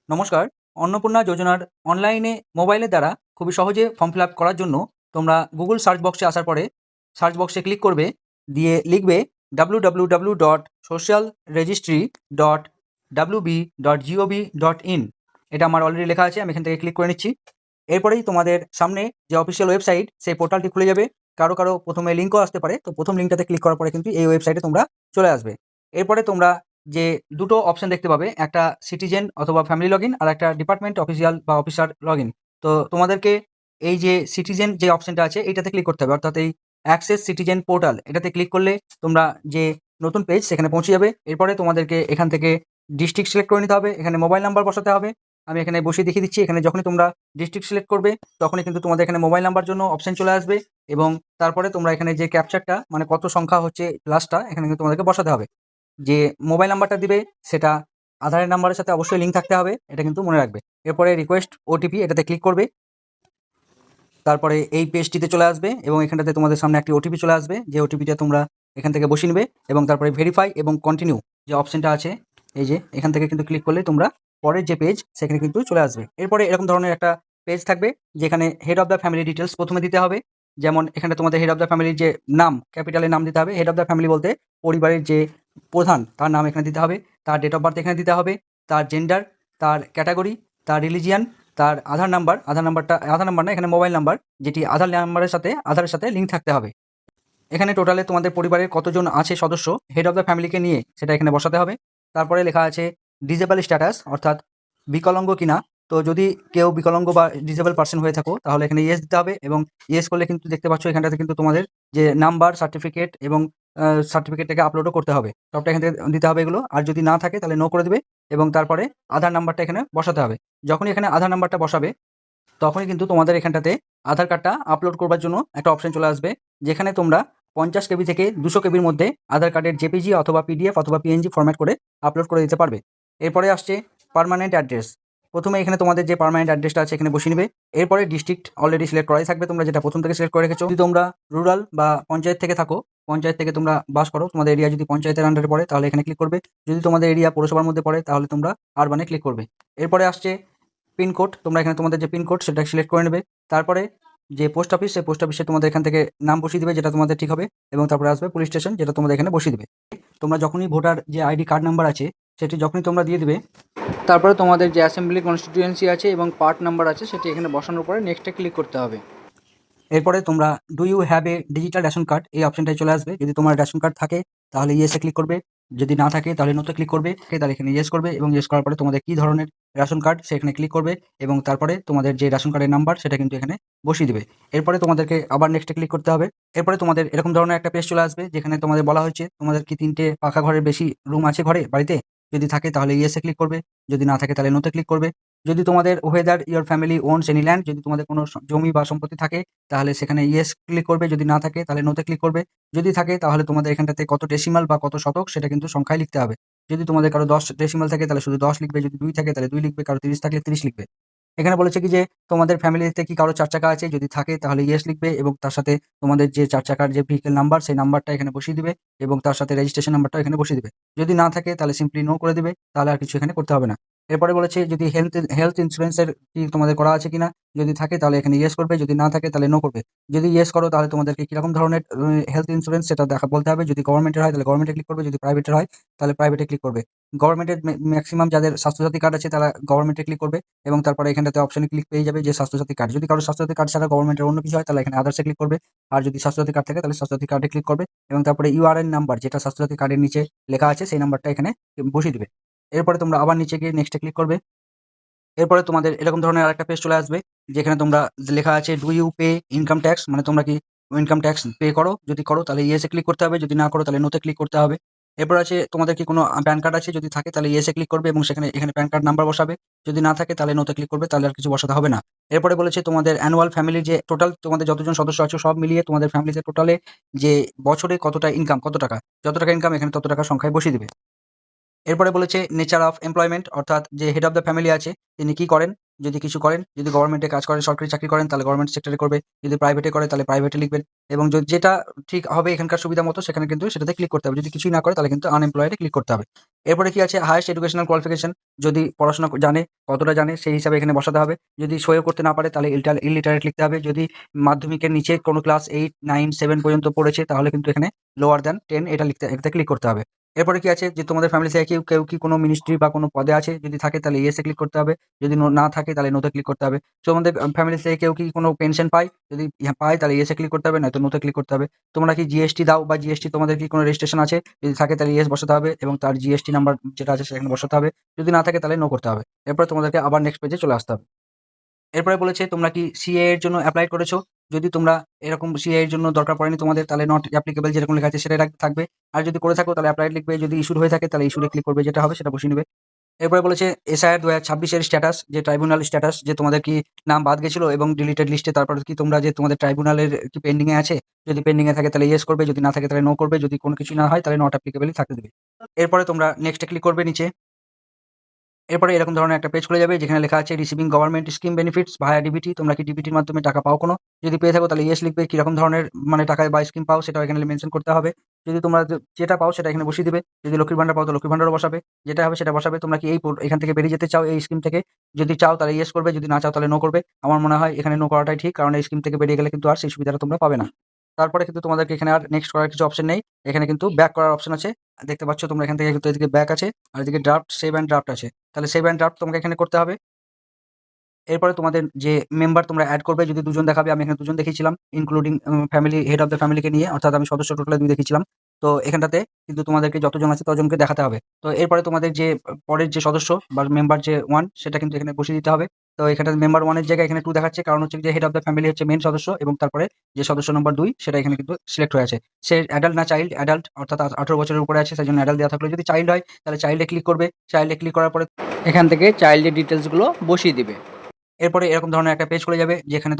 নমস্কার। অন্নপূর্ণা যোজনার অনলাইনে মোবাইলের দ্বারা খুবই সহজে ফর্ম ফিল আপ করার জন্য তোমরা গুগল সার্চ বক্সে আসার পরে সার্চ বক্সে ক্লিক করবে, দিয়ে লিখবে www.socialregistry.wb.gov.in। এটা আমার অলরেডি লেখা আছে, আমি এখান থেকে ক্লিক করে নিচ্ছি। এরপরেই তোমাদের সামনে যে অফিসিয়াল ওয়েবসাইট, সেই পোর্টালটি খুলে যাবে। কারো প্রথমে লিঙ্কও আসতে পারে, তো প্রথম লিঙ্কটাতে ক্লিক করার পরে কিন্তু এই ওয়েবসাইটে তোমরা চলে আসবে। এরপরে তোমরা যে দুটো অপশন দেখতে পাবে, একটা সিটিজেন অথবা ফ্যামিলি লগইন, আর একটা ডিপার্টমেন্ট অফিসিয়াল বা অফিসার লগইন। তো তোমাদেরকে এই যে সিটিজেন যে অপশনটা আছে এইটাতে ক্লিক করতে হবে, অর্থাৎ এই অ্যাক্সেস সিটিজেন পোর্টাল এটাতে ক্লিক করলে তোমরা যে নতুন পেজ সেখানে পৌঁছে যাবে। এরপরে তোমাদেরকে এখান থেকে ডিস্ট্রিক্ট সিলেক্ট করে নিতে হবে, এখানে মোবাইল নাম্বার বসাতে হবে। আমি এখানে বসিয়ে দেখিয়ে দিচ্ছি। এখানে যখনই তোমরা ডিস্ট্রিক্ট সিলেক্ট করবে তখনই কিন্তু তোমাদের এখানে মোবাইল নাম্বার জন্য অপশন চলে আসবে, এবং তারপরে তোমরা এখানে যে ক্যাপচারটা মানে কত সংখ্যা হচ্ছে লাস্টটা এখানে কিন্তু তোমাদেরকে বসাতে হবে। যে মোবাইল নাম্বারটা দিবে সেটা আধারের নাম্বারের সাথে অবশ্যই লিঙ্ক থাকতে হবে, এটা কিন্তু মনে রাখবে। এরপরে রিকোয়েস্ট ওটিপি এটাতে ক্লিক করবে, তারপরে এই পেজটিতে চলে আসবে এবং এখানটাতে তোমাদের সামনে একটি ওটিপি চলে আসবে, যে ওটিপিটা তোমরা এখান থেকে বসিয়ে নেবে এবং তারপরে ভেরিফাই এবং কন্টিনিউ যে অপশনটা আছে, এই যে এখান থেকে কিন্তু ক্লিক করলে তোমরা পরের যে পেজ সেখানে কিন্তু চলে আসবে। এরপরে এরকম ধরনের একটা পেজ থাকবে যেখানে head of the family details প্রথমে দিতে হবে। যেমন এখানে তোমাদের হেড অফ দ্য ফ্যামিলির যে নাম, ক্যাপিটালের নাম দিতে হবে। হেড অফ দ্য ফ্যামিলি বলতে পরিবারের যে প্রধান তার নাম এখানে দিতে হবে, তার ডেট অফ বার্থ এখানে দিতে হবে, তার জেন্ডার, তার ক্যাটাগরি, তার রিলিজিয়ান, তার আধার নাম্বার, আধার নাম্বার না, এখানে মোবাইল নাম্বার, যেটি আধারের সাথে লিঙ্ক থাকতে হবে। এখানে টোটালে তোমাদের পরিবারের কতজন আছে সদস্য হেড অফ দ্য ফ্যামিলিকে নিয়ে সেটা এখানে বসাতে হবে। তারপরে লেখা আছে ডিজেবল স্ট্যাটাস, অর্থাৎ বিকলাঙ্গ কিনা। তো যদি কেউ বিকলাঙ্গ বা ডিজেবল পার্সন হয়ে থাকো তাহলে এখানে ইয়েস দিতে হবে, এবং ইয়েস করলে কিন্তু দেখতে পাচ্ছ এখানটাতে কিন্তু তোমাদের যে নাম্বার, সার্টিফিকেট এবং সার্টিফিকেটটাকে আপলোডও করতে হবে, সবটা এখান থেকে দিতে হবে এগুলো। আর যদি না থাকে তাহলে নো করে দেবে, এবং তারপরে আধার নাম্বারটা এখানে বসাতে হবে। যখনই এখানে আধার নাম্বারটা বসাবে তখনই কিন্তু তোমাদের এখানটাতে আধার কার্ডটা আপলোড করবার জন্য একটা অপশন চলে আসবে, যেখানে তোমরা 50 কেবি থেকে 200 কেবির মধ্যে আধার কার্ডের জেপিজি অথবা পিডিএফ অথবা পিএনজি ফরম্যাট করে আপলোড করে দিতে পারবে। এরপরে আসছে পার্মানেন্ট অ্যাড্রেস। প্রথমে এখানে তোমাদের যে পার্মানেন্ট অ্যাড্রেসটা আছে এখানে বসিয়ে নেবে। এরপরে ডিস্ট্রিক্ট অলরেডি সিলেক্ট করাই থাকবে, তোমরা যেটা প্রথম থেকে সিলেক্ট করে রেখেছো। যদি তোমরা রুরাল বা পঞ্চায়েত থেকে থাকো, পঞ্চায়েত থেকে তোমরা বাস করো, তোমাদের এরিয়া যদি পঞ্চায়েতের আন্ডারে পড়ে তাহলে এখানে ক্লিক করবে। যদি তোমাদের এরিয়া পৌরসভার মধ্যে পড়ে তাহলে তোমরা আরবানে ক্লিক করবে। এরপরে আসছে পিনকোড, তোমরা এখানে তোমাদের যে পিনকোড সেটা সিলেক্ট করে নেবে। তারপরে যে পোস্ট অফিস, সেই পোস্ট অফিসে তোমাদের এখান থেকে নাম বসিয়ে দিবে যেটা তোমাদের ঠিক হবে, এবং তারপরে আসবে পুলিশ স্টেশন যেটা তোমাদের এখানে বসিয়ে দিবে। তোমরা যখনই ভোটার যে আইডি কার্ড নাম্বার আছে সেটি যখনই তোমরা দিয়ে দিবে, তারপরে তোমাদের যে অ্যাসেম্বলি কনস্টিটিউয়েন্সি আছে এবং পার্ট নাম্বার আছে সেটি এখানে বসানোর পরে নেক্সটে ক্লিক করতে হবে। এরপরে তোমরা do you have a digital ration card এই অপশনটায় চলে আসবে। যদি তোমার রেশন কার্ড থাকে তাহলে ইয়েসে ক্লিক করবে, যদি না থাকে তাহলে নোতে ক্লিক করবে, তাহলে এখানে ইয়েস করবে, এবং ইয়েস করার পরে তোমাদের কী ধরনের রেশন কার্ড সেখানে ক্লিক করবে, এবং তারপরে তোমাদের যে রেশন কার্ডের নাম্বার সেটা কিন্তু এখানে বসিয়ে দিবে। এরপরে তোমাদেরকে আবার নেক্সটে ক্লিক করতে হবে। এরপরে তোমাদের এরকম ধরনের একটা পেজ চলে আসবে যেখানে তোমাদের বলা হয়েছে তোমাদের কি 3টে পাকা ঘরের বেশি রুম আছে বাড়িতে। যদি থাকে তাহলে ইয়েসে ক্লিক করবে, যদি না থাকে তাহলে নোতে ক্লিক করবে। যদি তোমাদের weather your family ওনস any land, যদি তোমাদের কোনো জমি বা সম্পত্তি থাকে তাহলে সেখানে ইয়েস ক্লিক করবে, যদি না থাকে তাহলে নোতে ক্লিক করবে। যদি থাকে তাহলে তোমাদের এখানটাতে কত ডেসিমাল বা কত শতক সেটা কিন্তু সংখ্যায় লিখতে হবে। যদি তোমাদের কারো 10 ডেসিমাল থাকে তাহলে শুধু 10 লিখবে, যদি 2 থাকে তাহলে 2 লিখবে, কারো 30 থাকলে 30 লিখবে। এখানে বলেছে কি যে তোমাদের ফ্যামিলিতে কি কারো 4 চাকা আছে, যদি থাকে তাহলে ইয়েস লিখবে, এবং তার সাথে তোমাদের যে 4 চাকার যে ভেহিকেল নাম্বার সেই নাম্বারটা এখানে বসিয়ে দিবে, এবং তার সাথে রেজিস্ট্রেশন নাম্বারটাও এখানে বসিয়ে দিবে। যদি না থাকে তাহলে সিম্পলি নো করে দিবে, তাহলে আর কিছু এখানে করতে হবে না। এরপরে বলেছে যদি হেলথ ইন্সুরেন্সের কি তোমাদের করা আছে কিনা, যদি থাকে তাহলে এখানে ইয়েস করবে, যদি না থাকে তাহলে নো করবে। যদি ইয়েস করো তাহলে তোমাদেরকে কিরকম ধরনের হেলথ ইন্সুরেন্স সেটা বলতে হবে। যদি গভর্নমেন্টের হয় তাহলে গভর্নমেন্টে ক্লিক করবে, যদি প্রাইভেটের হয় তাহলে প্রাইভেটে ক্লিক করবে। গভর্নমেন্টের ম্যাক্সিমাম যাদের স্বাস্থ্যসাথী কার্ড আছে তারা গভর্নমেন্টে ক্লিক করবে, এবং তারপরে এখানটাতে অপশনে ক্লিক পেয়ে যাবে যে স্বাস্থ্যসাথী কার্ড। যদি কারো স্বাস্থ্যসাথী কার্ড ছাড়া গভর্নমেন্টের অন্য কিছু হয় তাহলে এখানে আদার্সে ক্লিক করবে, আর যদি স্বাস্থ্যসাথী কার্ড থাকে তাহলে স্বাস্থ্যসাথী কার্ডে ক্লিক করবে, এবং তারপরে ইউআরএন নাম্বার যেটা স্বাস্থ্যসাথী কার্ডের নিচে লেখা আছে সেই নাম্বারটা এখানে বসিয়ে দিবে। এরপরে তোমরা আবার নিচে গিয়ে নেক্সটে ক্লিক করবে। এরপরে তোমাদের এরকম ধরনের আরেকটা পেজ চলে আসবে যেখানে তোমরা লেখা আছে do you pay income tax, মানে তোমরা কি ইনকাম ট্যাক্স পে করো, যদি করো তাহলে ইয়েসে ক্লিক করতে হবে, যদি না করো তাহলে নোতে ক্লিক করতে হবে। এরপর আছে তোমাদের কি কোনো প্যান কার্ড আছে, যদি থাকে তাহলে ইয়েসে ক্লিক করবে এবং এখানে প্যান কার্ড নাম্বার বসাবে, যদি না থাকে তাহলে নোতে ক্লিক করবে, তাহলে আর কিছু বসাতে হবে না। এরপরে বলেছে তোমাদের অ্যানুয়াল ফ্যামিলি যে টোটাল তোমাদের যতজন সদস্য আছে সব মিলিয়ে তোমাদের ফ্যামিলিতে টোটালে যে বছরে কতটা ইনকাম, যত টাকা ইনকাম এখানে তত টাকা সংখ্যায় বসিয়ে দিবে। এরপরে বলেছে নেচার অফ এমপ্লয়মেন্ট, অর্থাৎ যে হেড অফ দ্য ফ্যামিলি আছে তিনি কি করেন, যদি কিছু করেন, যদি গভর্নমেন্টে কাজ করেন, সরকারি চাকরি করেন তাহলে গভর্নমেন্ট সেক্টরে করবে, যদি প্রাইভেটে করে তাহলে প্রাইভেটে লিখবেন এবং যেটা ঠিক হবে এখানকার সুবিধা মতো সেখানে কিন্তু সেটাতে ক্লিক করতে হবে। যদি কিছুই না করে তাহলে কিন্তু আনএমপ্লয়েডে ক্লিক করতে হবে। এরপরে কি আছে হাইয়েস্ট এডুকেশনাল কোয়ালিফিকেশন, যদি পড়াশোনা জানে, কতটা জানে সেই হিসাবে এখানে বসাতে হবে। যদি সইও করতে না পারে তাহলে ইলিটারেট লিখতে হবে। যদি মাধ্যমিকের নিচে কোনো ক্লাস 8, 9, 7 পর্যন্ত পড়েছে তাহলে কিন্তু এখানে লোয়ার দ্যান 10 এটা লিখতে এটাতে ক্লিক করতে হবে। এরপরে কি আছে যে তোমাদের ফ্যামিলি থেকে কেউ কি কোনো মিনিস্ট্রি বা কোনো পদে আছে? যদি থাকে তাহলে ইয়েস এ ক্লিক করতে হবে। যদি না থাকে তাহলে নো তে ক্লিক করতে হবে। সো আমাদের ফ্যামিলি থেকে কেউ কি কোনো পেনশন পায়? যদি পায় তাহলে ইয়েস এ ক্লিক করতে হবে, নয়তো নো তে ক্লিক করতে হবে। তোমরা কি জিএসটি দাও বা জিএসটি তোমাদের কি কোনো রেজিস্ট্রেশন আছে? যদি থাকে তাহলে ইয়েস বসাতে হবে এবং তার জিএসটি নাম্বার যেটা আছে সেখানে বসাতে হবে। যদি না থাকে তাহলে নো করতে হবে। এরপরে তোমাদেরকে আবার নেক্সট পেজে চলে আসতে হবে। এরপরে বলেছে তোমরা কি সিএ এর জন্য এপ্লাই করেছো? যদি তোমরা এরকম সিএ এর জন্য দরকার পড়েনি তোমাদের তাহলে নট অ্যাপ্লিকেবল যেরকম লেখা আছে সেটাই থাকবে। আর যদি করে থাকো তাহলে অ্যাপ্লাইড লিখবে। যদি ইস্যুড হয়ে থাকে তাহলে ইস্যুড এ ক্লিক করবে। যেটা হবে সেটা বসিয়ে নিবে। এরপরে বলেছে এসআইআর ২০২৬ এর স্ট্যাটাস, যে ট্রাইব্যুনাল স্ট্যাটাস, যে তোমাদের কি নাম বাদ গেছিল এবং ডিলিটেড লিস্টে তারপরে কি তোমরা যে তোমাদের ট্রাইব্যুনালের কি পেন্ডিং এ আছে? যদি পেন্ডিং এ থাকে তাহলে ইয়েস করবে, যদি না থাকে তাহলে নো করবে। যদি কোনো কিছুই না হয় তাহলে নট অ্যাপ্লিকেবলই থাকতে দেবে। এরপরে তোমরা নেক্সট এ ক্লিক করবে নিচে। এরপরে এরকম ধরনের একটা পেজ খুলে যাবে যেখানে লেখা আছে রিসিভিং গভর্নমেন্ট স্কিম বেনিফিটস ভায়া ডিবিটি। তোমরা কি ডিবিটির মাধ্যমে টাকা পাও কোনো? যদি পেয়ে থাকো তাহলে ইয়েস লিখবে। কিরকম ধরনের মানে টাকা বা স্কিম পাও সেটাও এখানে মেনশন করতে হবে। যদি তোমরা যেটা পাও সেটা এখানে বসিয়ে দিবে। যদি লক্ষ্মীর ভান্ডার পাও তো লক্ষ্মীর ভান্ডারও বসাবে। যেটা হবে সেটা বসাবে। তোমরা কি এখান থেকে বেরিয়ে যেতে চাও এই স্কিম থেকে? যদি চাও তাহলে ইয়েস করবে, যদি না চাও তাহলে নো করবে। আমার মনে হয় এখানে নো করাটাই ঠিক, কারণ এই স্কিম থেকে বেরিয়ে গেলে কিন্তু আর সেই সুবিধাটা তোমরা পাবে না। তারপরে কিন্তু তোমাদেরকে এখানে আর নেক্সট করার কিছু অপশন নেই। এখানে কিন্তু ব্যাক করার অপশন আছে। দেখতে পাচ্ছ তোমরা এখান থেকে কিন্তু এদিকে ব্যাক আছে আর এদিকে ড্রাফট, সেভ অ্যান্ড ড্রাফট আছে। তাহলে সেভ অ্যান্ড ড্রাফট তোমাকে এখানে করতে হবে। এরপরে তোমাদের যে মেম্বার তোমরা এড করবে, যদি ২ জন দেখাবে, আমি এখানে ২ জন দেখিয়েছিলাম including family head of the ফ্যামিলিকে নিয়ে, অর্থাৎ আমি সদস্য টোটালে ২ দেখিয়েছিলাম। তো এখানটাতে কিন্তু তোমাদেরকে যতজন আছে ততজনকে দেখাতে হবে। তো এরপরে তোমাদের যে পরের যে সদস্য বা মেম্বার যে 1 সেটা কিন্তু এখানে বসিয়ে দিতে হবে। তো এখানে মেম্বার 1 এর জায়গায় এখানে 2 দেখাচ্ছে, কারণ হচ্ছে যে হেড অফ দ্য ফ্যামিলি হচ্ছে মেইন সদস্য এবং তারপরে যে সদস্য নম্বর 2 সেটা এখানে কিন্তু সিলেক্ট হয়ে আছে। সে অ্যাডাল্ট না চাইল্ড? অ্যাডাল্ট, অর্থাৎ 18 বছরের উপরে আছে সেজন্য অ্যাডাল্ট দেওয়া থাকলো। যদি চাইল্ড হয় তাহলে চাইল্ডে ক্লিক করবে। চাইল্ডে ক্লিক করার পরে এখান থেকে চাইল্ডের ডিটেইলসগুলো বসিয়ে দিবে। এরপরে এরকম ধরনের একটা পেজ খুলে যাবে যেখানে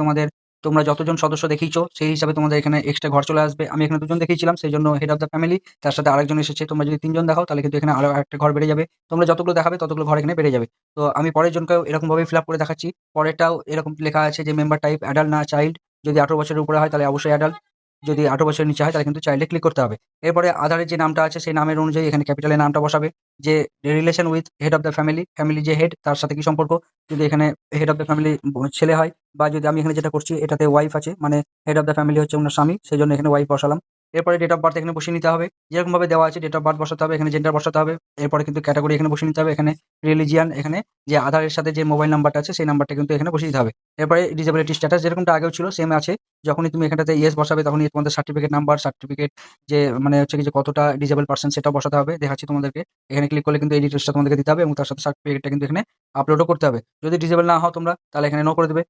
তোমরা যতজন সদস্য দেখিয়েছো সেই হিসাবে তোমাদের এখানে এক্সট্রা ঘর চলে আসবে। আমি এখানে 2 জন দেখিয়েছিলাম সেইজন্য হেড অফ দ্য ফ্যামিলি, তার সাথে আরেকজন এসেছে। তোমরা যদি 3 জন দেখাও তাহলে কিন্তু এখানে আরো আরেকটা ঘর বেড়ে যাবে। তোমরা যতগুলো দেখাবে ততগুলো ঘর এখানে বেড়ে যাবে। তো আমি পরের জনকেও এরকমভাবেই ফিল আপ করে দেখাচ্ছি। পরেরটাও এরকম লেখা আছে যে মেম্বার টাইপ অ্যাডাল্ট না চাইল্ড। যদি 18 বছরের উপরে হয় তাহলে অবশ্যই অ্যাডাল্ট। যদি 18 বছরের নিচে হয় তাহলে কিন্তু চাইল্ডে ক্লিক করতে হবে। এরপরে আধারের যে নামটা আছে সেই নামের অনুযায়ী এখানে ক্যাপিটালে নামটা বসাবে। যে relation with head of the family, family যে হেড তার সাথে কি সম্পর্ক। যদি এখানে হেড অফ দ্য ফ্যামিলি ছেলে হয়, বা যদি আমি এখানে যেটা করছি এটাতে ওয়াইফ আছে, মানে হেড অফ দ্য ফ্যামিলি হচ্ছে ওনার স্বামী, সেজন্য এখানে ওয়াইফ বসালাম। এরপরে ডেট অফ বার্থ এখানে বসিয়ে নিতে হবে। যেরকমভাবে দেওয়া আছে ডেট অফ বার্থ বসাতে হবে, এখানে জেন্ডার বসাতে হবে। এরপরে কিন্তু ক্যাটেগরি এখানে বসিয়ে নিতে হবে। এখানে রিলিজিয়ান, এখানে যে আধারের সাথে যে মোবাইল নাম্বারটা আছে সেই নাম্বারটা কিন্তু এখানে বসিয়ে দিতে হবে। এরপরে ডিসেবিলিটি স্ট্যাটাস যেরকমটা আগেও ছিল সেম আছে। যখনই তুমি এখানটাতে ইয়েস বসাবে তখনই তোমাদের সার্টিফিকেট নাম্বার, সার্টিফিকেট যে মানে হচ্ছে কি যে কতটা ডিসেবল পারসন সেটাও বসাতে হবে। দেখাচ্ছি তোমাদেরকে। এখানে ক্লিক করলে কিন্তু এই ডিটেইলসটা তোমাদেরকে দিতে হবে এবং তার সাথে সার্টিফিকেটটা কিন্তু এখানে আপলোডও করতে হবে। যদি ডিসেবল না হও তোমরা তাহলে এখানে নো করে দেবে।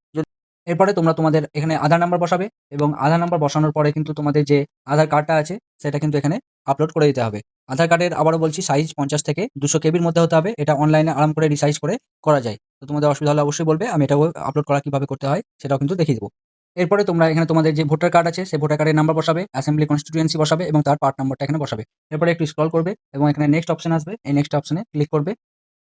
এরপরে তোমরা তোমাদের এখানে আধার নাম্বার বসাবে এবং আধার নাম্বার বসানোর পরে কিন্তু তোমাদের যে আধার কার্ডটা আছে সেটা কিন্তু এখানে আপলোড করে দিতে হবে। আধার কার্ডের আবারও বলছি সাইজ 50 থেকে 200 কেবির মধ্যে হতে হবে। এটা অনলাইনে আরাম করে রিসাইজ করে করা যায়। তো তোমাদের অসুবিধা হলে অবশ্যই বলবে। আমি এটাও আপলোড করা কিভাবে করতে হয় সেটাও কিন্তু দেখিয়ে দেব। এরপরে তোমরা এখানে তোমাদের যে ভোটার কার্ড আছে সেই ভোটার কার্ডের নাম্বার বসাবে, অ্যাসেম্বলি কনস্টিটিউয়েন্সি বসাবে এবং তার পার্ট নাম্বারটা এখানে বসাবে। এরপরে একটু স্ক্রল করবে এবং এখানে নেক্সট অপশন আসবে। এই নেক্সট অপশনে ক্লিক করবে।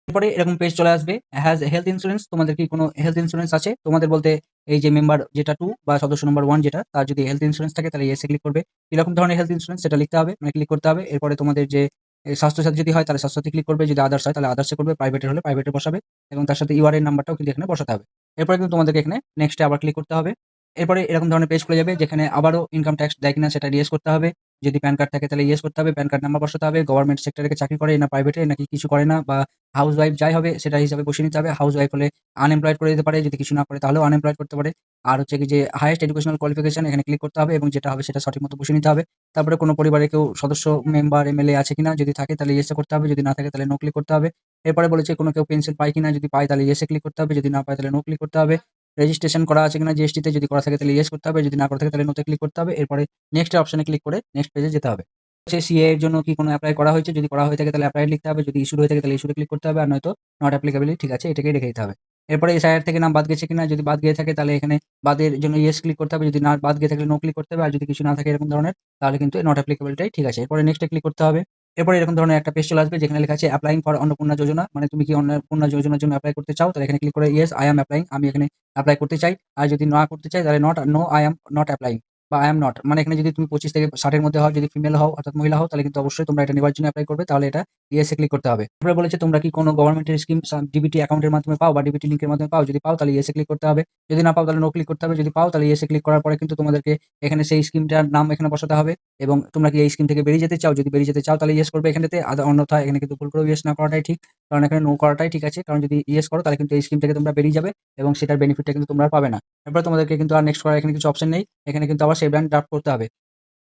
এরপরে এরকম পেজ চলে আসবে। হ্যাজ হেলথ ইন্সুরেন্স, তোমাদের কি কোনো হেলথ ইন্সুরেন্স আছে? তোমাদের বলতে এই যে মেম্বার যেটা 2 বা সদস্য নম্বর 1 যেটা, তার যদি হেলথ ইন্সুরেন্স থাকে তাহলে ইয়েস এ ক্লিক করবে। কিরকম ধরনের হেলথ ইন্সুরেন্স সেটা লিখতে হবে, মানে ক্লিক করতে হবে। এরপরে তোমাদের যে স্বাস্থ্যসাথী যদি হয় তাহলে স্বাস্থ্যসাথী ক্লিক করবে, যদি আদার্স হয় তাহলে আদার্সে করবে, প্রাইভেটের হলে প্রাইভেটে বসাবে এবং তার সাথে ইউআরএন নাম্বারটাও কিন্তু এখানে বসাতে হবে। এরপরে কিন্তু তোমাদেরকে এখানে নেক্সটে আবার ক্লিক করতে হবে। এরপরে এরকম ধরনের পেজ খুলে যাবে যেখানে আবারও ইনকাম ট্যাক্স দেয় কিনা সেটা ইয়েস করতে হবে। যদি প্যান কার্ড থাকে তাহলে ইয়েস করতে হবে, প্যান কার্ড নাম্বার বসাতে হবে, গভর্নমেন্ট সেক্টরে চাকরি করে না প্রাইভেটে নাকি কিছু করে না, বা হাউসওয়াইফ যাই হবে সেটা হিসাবে বসিয়ে নিতে হবে। হাউসওয়াইফ হলে আনএমপ্লয়েড করে দিতে পারে, যদি কিছু না করে তাহলেও আনএমপ্লয়েড করতে পারে। আর হচ্ছে কি যে হাইয়েস্ট এডুকেশনাল কোয়ালিফিকেশন এখানে ক্লিক করতে হবে এবং যেটা হবে সেটা সঠিক মতো বসিয়ে নিতে হবে। তারপরে কোনো পরিবারে কেউ সদস্য, মেম্বার, এমএলএ আছে কিনা, যদি থাকে তাহলে ইয়েস এ করতে হবে, যদি না থাকে তাহলে নো ক্লিক করতে হবে। এরপরে বলেছে কোনো কেউ পেনশন পায় কিনা, যদি পায় তাহলে ইয়েস এ ক্লিক করতে হবে, যদি না পায় তাহলে নো ক্লিক করতে হবে। রেজিস্ট্রেশন করা আছে কিনা জিএসটিতে, যদি করা থাকে তাহলে ইয়েস করতে হবে, যদি না করা থাকে তাহলে নোতে ক্লিক করতে হবে। এরপরে নেক্সট অপশনে ক্লিক করে নেক্সট পেজে যেতে হবে। হচ্ছে সিএ এর জন্য কি কোনো এপ্লাই করা হয়েছে? যদি করা হয়ে থাকে তাহলে এপ্লাইড লিখতে হবে, যদি ইস্যুড হয়ে থাকে তাহলে ইস্যুড এ ক্লিক করতে হবে, আর নয়তো নট অ্যাপ্লিকেবল ঠিক আছে এটাকেই রেখে দিতে হবে। এরপরে এসআইআর থেকে নাম বাদ গেছে কিনা, যদি বাদ গিয়ে থাকে তাহলে এখানে বাদের জন্য ইয়েস ক্লিক করতে হবে, যদি না বাদ গিয়ে থাকলে নো ক্লিক করতে হবে, আর যদি কিছু না থাকে এরকম ধরনের তাহলে কিন্তু নট অ্যাপ্লিকেবল টাই ঠিক আছে। এরপরে নেক্সট এ ক্লিক করতে হবে। এরপরে এরকম ধরনের একটা পেজ চলে আসবে যেখানে লেখা আছে অ্যাপ্লাইং ফর অন্নপূর্ণা যোজনা, মানে তুমি কি অন্নপূর্ণা যোজনার জন্য অ্যাপ্লাই করতে চাও? তাহলে এখানে ক্লিক করে ইয়েস আই অ্যাম অ্যাপ্লাইং, আমি এখানে অ্যাপ্লাই করতে চাই। আর যদি না করতে চাই তাহলে no I am not applying বা আই অ্যাম নট, মানে এখানে যদি তুমি 25 থেকে 60 এর মধ্যে হও, যদি ফিমেল হও অর্থাৎ মহিলা হও, তাহলে কিন্তু অবশ্যই তোমরা এটা নেওয়ার জন্য অ্যাপ্লাই করবে, তাহলে এটা ইয়েস এ ক্লিক করতে হবে। এরপরে বলেছে তোমরা কি কোনো গভর্নমেন্টের স্কিম ডিবিটি অ্যাকাউন্টের মাধ্যমে পাও বা ডিবিটি লিঙ্কের মাধ্যমে পাও, যদি পাও তাহলে ইয়েস এ ক্লিক করতে হবে, যদি না পাও তাহলে নো ক্লিক করতে হবে, যদি পাও তাহলে ইয়েস এ ক্লিক করার পরে কিন্তু তোমাদেরকে এখানে সেই স্কিমটার নাম এখানে বসাতে হবে এবং তোমরা কি এই স্কিম থেকে বেরিয়ে যেতে চাও, যদি বেরিয়ে যেতে চাও তাহলে ইয়েস করবে এখানেতে, অন্যথায় এখানে কিন্তু ভুল করেও ইয়েস না করাটাই ঠিক, কারণ এখানে নো করাটাই ঠিক আছে, কারণ যদি ইয়েস করো তাহলে কিন্তু এই স্কিম থেকে তোমরা বেরিয়ে যাবে এবং সেটার বেনিফিটটা কিন্তু তোমরা আর পাবে না। এরপরে তোমাদেরকে কিন্তু আর নেক্সট করার এখানে কিছু অপশন নেই, এখানে কিন্তু আবার সেই ব্র্যান্ড ড্রাফট করতে হবে।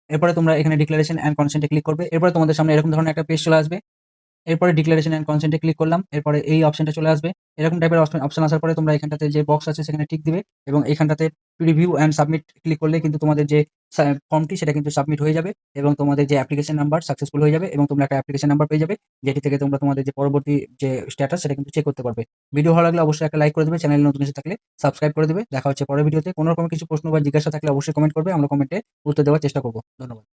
এরপরে তোমরা এখানে ডিক্লারেশন অ্যান্ড কনসেন্ট এ ক্লিক করবে। এরপরে তোমাদের সামনে এরকম ধরনের একটা পেজ চলে আসবে। এরপরে ডিক্লারেশন অ্যান্ড কনসেন্ট এ ক্লিক করলাম। এরপরে এই অপশনটা চলে আসবে। এরকম টাইপের অপশন আসার পরে তোমরা এখানটাতে যে বক্স আছে সেখানে টিক দিবে এবং এখানটাতে প্রিভিউ অ্যান্ড সাবমিট ক্লিক করলে কিন্তু তোমাদের যে ফর্মটি সেটা কিন্তু সাবমিট হয়ে যাবে এবং তোমাদের যে অ্যাপ্লিকেশন নাম্বার সাকসেসফুল হয়ে যাবে এবং তোমরা একটা অ্যাপ্লিকেশন নাম্বার পেয়ে যাবে, যেটি থেকে তোমরা তোমাদের যে পরবর্তী যে স্ট্যাটাস সেটা কিন্তু চেক করতে পারবে। ভিডিও ভালো লাগলে অবশ্যই একটা লাইক করে দেবে, চ্যানেলে নতুন এসে থাকলে সাবস্ক্রাইব করে দেবে। দেখা হচ্ছে পরের ভিডিওতে। কোনো রকম কিছু প্রশ্ন বা জিজ্ঞাসা থাকলে অবশ্যই কমেন্ট করবে, আমরা কমেন্টে উত্তর দেওয়ার চেষ্টা করব। ধন্যবাদ।